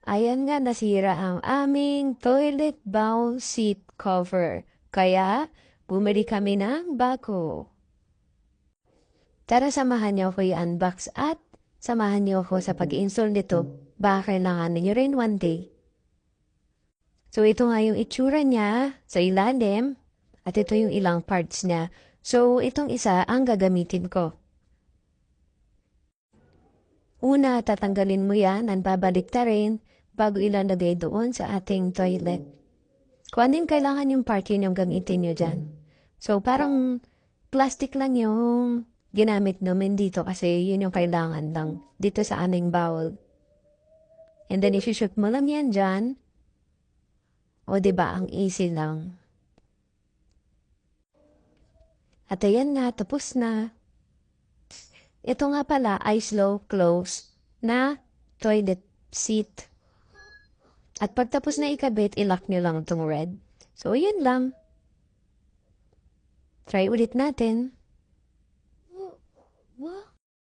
Ayan nga, nasira ang aming toilet bowl seat cover. Kaya, bumili kami ng bago. Tara, samahan niyo ako i-unbox at samahan niyo ako sa pag-install nito. Baka kailangan niyo rin one day. So, ito nga yung itsura niya sa ilalim at ito yung ilang parts niya. So, itong isa ang gagamitin ko. Una, tatanggalin mo yan at babalik ta rin bago ilalagay doon sa ating toilet. Kung anong kailangan yung part yun yung gamitin nyo dyan. So, parang plastic lang yung ginamit namin dito kasi yun yung kailangan lang dito sa aming bowl. And then, isushoot mo lang yan dyan. O, diba, ang easy lang. At ayan na, tapos na. Ito nga pala ay slow close na toilet seat. At pagtapos na ikabit, ilock nyo lang itong red. So, yun lang. Try ulit natin. Wow!